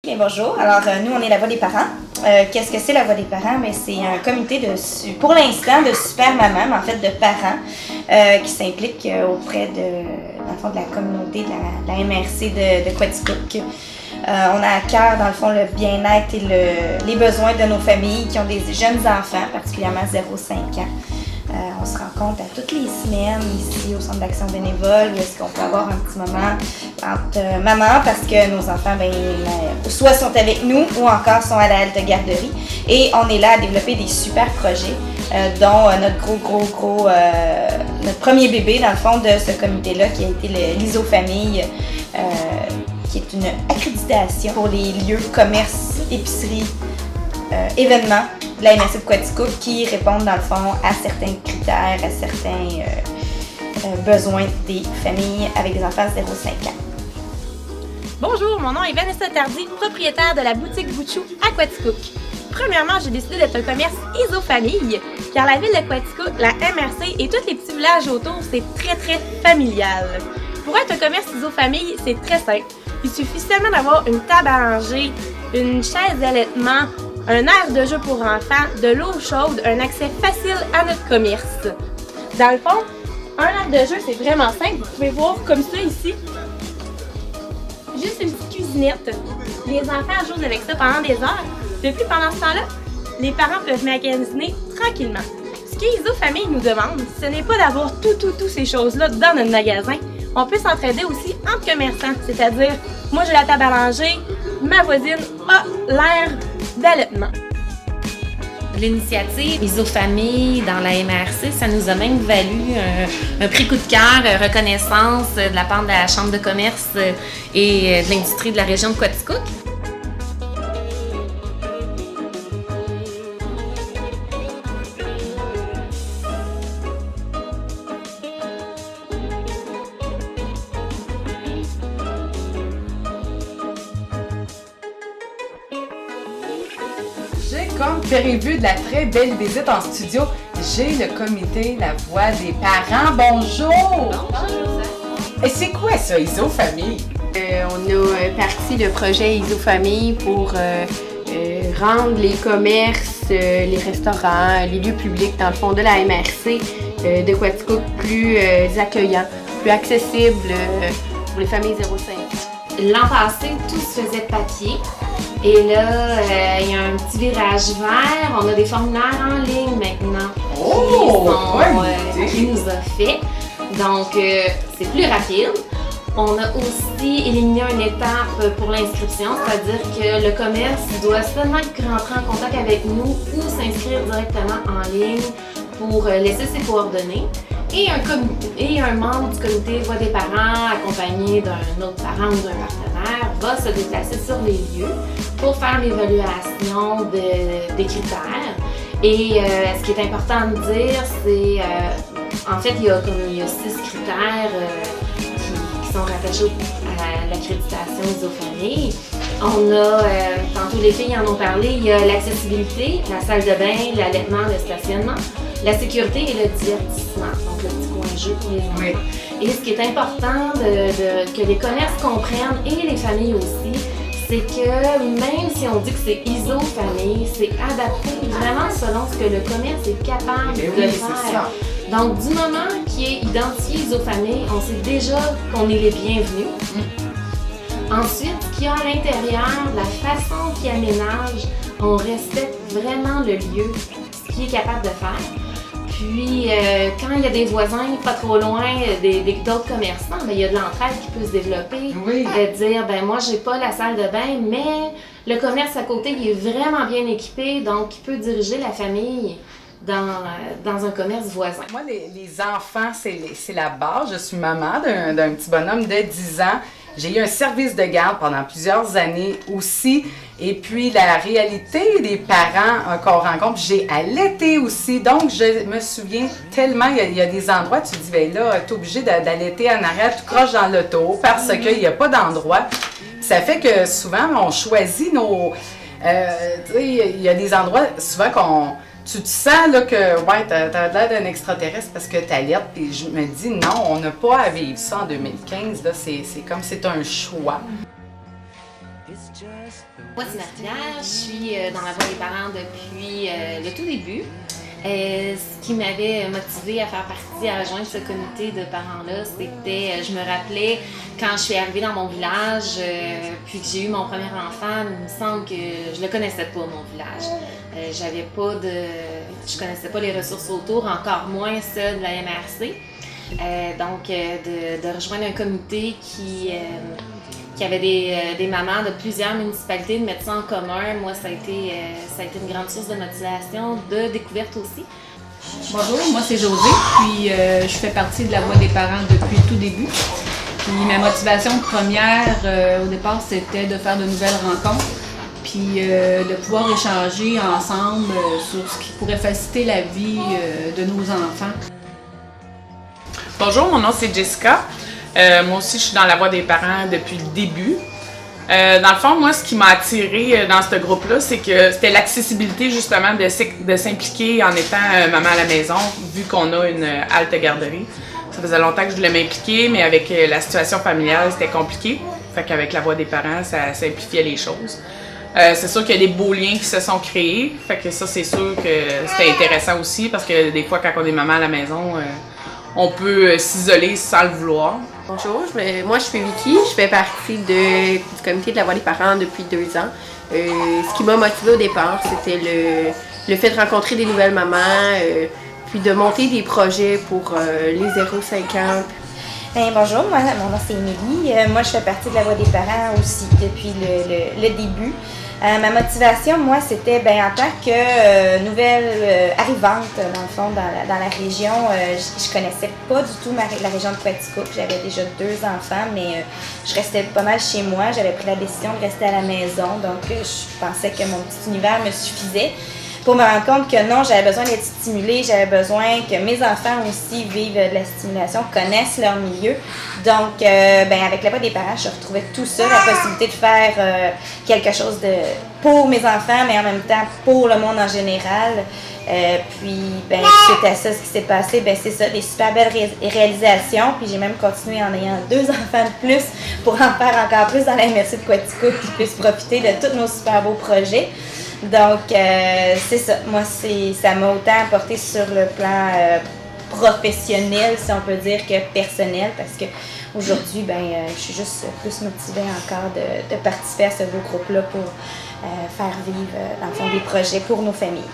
Bien, bonjour. Alors, nous, on est la Voix des parents. Qu'est-ce que c'est la Voix des parents? Bien, c'est un comité pour l'instant, de super mamans, mais en fait de parents qui s'impliquent auprès dans le fond, de la communauté de la MRC de Quaticook. On a à cœur, dans le fond, le bien-être et les besoins de nos familles qui ont des jeunes enfants, particulièrement 0-5 ans. On se rencontre à toutes les semaines ici au Centre d'action bénévole où est-ce qu'on peut avoir un petit moment entre mamans parce que nos enfants, soit sont avec nous ou encore sont à la halte garderie. Et on est là à développer des super projets, dont notre notre premier bébé, dans le fond, de ce comité-là qui a été l'ISO-Famille, qui est une accréditation pour les lieux, commerces, épiceries, événements de la MRC de Quaticook qui répondent dans le fond à certains critères, à certains besoins des familles avec des enfants de 0-5 ans. Bonjour, mon nom est Vanessa Tardy, propriétaire de la boutique Bouchou à Quaticook. Premièrement, j'ai décidé d'être un commerce ISO-Famille, car la ville de Quaticook, la MRC et tous les petits villages autour, c'est très familial. Pour être un commerce ISO-Famille, c'est très simple. Il suffit seulement d'avoir une table à ranger, une chaise d'allaitement, un aire de jeu pour enfants, de l'eau chaude, un accès facile à notre commerce. Dans le fond, un aire de jeu, c'est vraiment simple. Vous pouvez voir comme ça ici. Juste une petite cuisinette. Les enfants jouent avec ça pendant des heures. De plus, pendant ce temps-là, les parents peuvent magasiner tranquillement. Ce qu'ISO-Famille nous demande, ce n'est pas d'avoir toutes ces choses-là dans notre magasin. On peut s'entraider aussi entre commerçants, c'est-à-dire, moi j'ai la table à manger, ma voisine a l'aire d'allaitement. L'initiative ISO-Famille dans la MRC, ça nous a même valu un prix coup de cœur, reconnaissance de la part de la Chambre de commerce et de l'industrie de la région de Quaticook. J'ai comme prévu de la très belle visite en studio. J'ai le comité La Voix des parents. Bonjour! Bonjour! Et c'est quoi ça, ISO-Famille? On a parti le projet ISO-Famille pour rendre les commerces, les restaurants, les lieux publics dans le fond de la MRC de Quaticook plus accueillants, plus accessibles pour les familles 0-5. L'an passé, tout se faisait de papier. Et là, il y a un petit virage vert. On a des formulaires en ligne maintenant qui nous a fait. Donc, c'est plus rapide. On a aussi éliminé une étape pour l'inscription, c'est-à-dire que le commerce doit seulement rentrer en contact avec nous ou s'inscrire directement en ligne pour laisser ses coordonnées. Et un membre du comité Voix des parents, accompagné d'un autre parent ou d'un partenaire, va se déplacer sur les lieux pour faire l'évaluation des critères. Et ce qui est important de dire, c'est en fait, il y a 6 critères qui sont rattachés à l'accréditation ISO-Famille. On a, tantôt les filles en ont parlé, il y a l'accessibilité, la salle de bain, l'allaitement, le stationnement, la sécurité et le divertissement, donc le petit coin de jeu pour les enfants. Oui. Et ce qui est important que les commerces comprennent et les familles aussi, c'est que même si on dit que c'est ISO-Famille, c'est adapté vraiment selon ce que le commerce est capable de faire. Donc, du moment qui est identifié ISO-Famille, on sait déjà qu'on est les bienvenus. Ensuite, ce qu'il y a à l'intérieur, la façon qu'il aménage, on respecte vraiment le lieu, ce qu'il est capable de faire. Puis, quand il y a des voisins pas trop loin d'autres commerçants, il y a de l'entraide qui peut se développer. Oui. De dire, moi, j'ai pas la salle de bain, mais le commerce à côté, il est vraiment bien équipé, donc il peut diriger la famille dans un commerce voisin. Moi, les enfants, c'est la base. Je suis maman d'un petit bonhomme de 10 ans. J'ai eu un service de garde pendant plusieurs années aussi. Et puis, la réalité des parents qu'on rencontre, j'ai allaité aussi. Donc, je me souviens tellement, il y a des endroits, tu te dis, ben là, tu es obligé d'allaiter en arrière, tu croches dans l'auto parce qu'il n'y a pas d'endroit. Ça fait que souvent, on choisit nos... tu sais, il y a des endroits, souvent, tu te sens là, que ouais, t'as l'air d'un extraterrestre parce que t'alertes, puis je me dis non, on n'a pas à vivre ça en 2015, là, c'est comme c'est un choix. Moi, c'est Marie-Pierre, je suis dans la voie des parents depuis le tout début. Ce qui m'avait motivée à faire partie, à rejoindre ce comité de parents-là, c'était, je me rappelais, quand je suis arrivée dans mon village, puis que j'ai eu mon premier enfant, il me semble que je le connaissais pas, mon village. Je connaissais pas les ressources autour, encore moins celles de la MRC. Donc, de rejoindre un comité qui avait des mamans de plusieurs municipalités, de mettre ça en commun, moi, ça a été une grande source de motivation, de découverte aussi. Bonjour, moi c'est Josée, puis je fais partie de la voix des parents depuis le tout début. Puis ma motivation première, au départ, c'était de faire de nouvelles rencontres, puis de pouvoir échanger ensemble sur ce qui pourrait faciliter la vie de nos enfants. Bonjour, mon nom c'est Jessica. Moi aussi, je suis dans la voie des parents depuis le début. Dans le fond, moi, ce qui m'a attirée dans ce groupe-là, c'est que c'était l'accessibilité, justement, de s'impliquer en étant maman à la maison, vu qu'on a une halte garderie. Ça faisait longtemps que je voulais m'impliquer, mais avec la situation familiale, c'était compliqué. Fait qu'avec la voix des parents, ça simplifiait les choses. C'est sûr qu'il y a des beaux liens qui se sont créés. Fait que ça, c'est sûr que c'était intéressant aussi, parce que des fois, quand on est maman à la maison, on peut s'isoler sans le vouloir. Bonjour, moi je suis Vicky, je fais partie du comité de la voix des parents depuis 2 ans. Ce qui m'a motivée au départ, c'était le fait de rencontrer des nouvelles mamans, puis de monter des projets pour les 0-5 ans. Bonjour, mon nom c'est Émilie. Moi, je fais partie de la voix des parents aussi depuis le début. Ma motivation, moi, c'était en tant que nouvelle arrivante, dans le fond, dans la région. Je connaissais pas du tout la région de Quaticook. J'avais déjà 2 enfants, mais je restais pas mal chez moi. J'avais pris la décision de rester à la maison, donc je pensais que mon petit univers me suffisait. Pour me rendre compte que non, j'avais besoin d'être stimulée, j'avais besoin que mes enfants aussi vivent de la stimulation, connaissent leur milieu. Donc, avec la voix des parents, je retrouvais tout ça, la possibilité de faire quelque chose pour mes enfants, mais en même temps pour le monde en général. Suite à ça, ce qui s'est passé, c'est ça, des super belles réalisations. Puis j'ai même continué en ayant 2 enfants de plus pour en faire encore plus dans la MRC de Quaticook, qui puissent profiter de tous nos super beaux projets. Donc, c'est ça. Moi, ça m'a autant apporté sur le plan professionnel, si on peut dire, que personnel, parce que aujourd'hui, je suis juste plus motivée encore de participer à ce beau groupe-là pour faire vivre, dans le fond, des projets pour nos familles.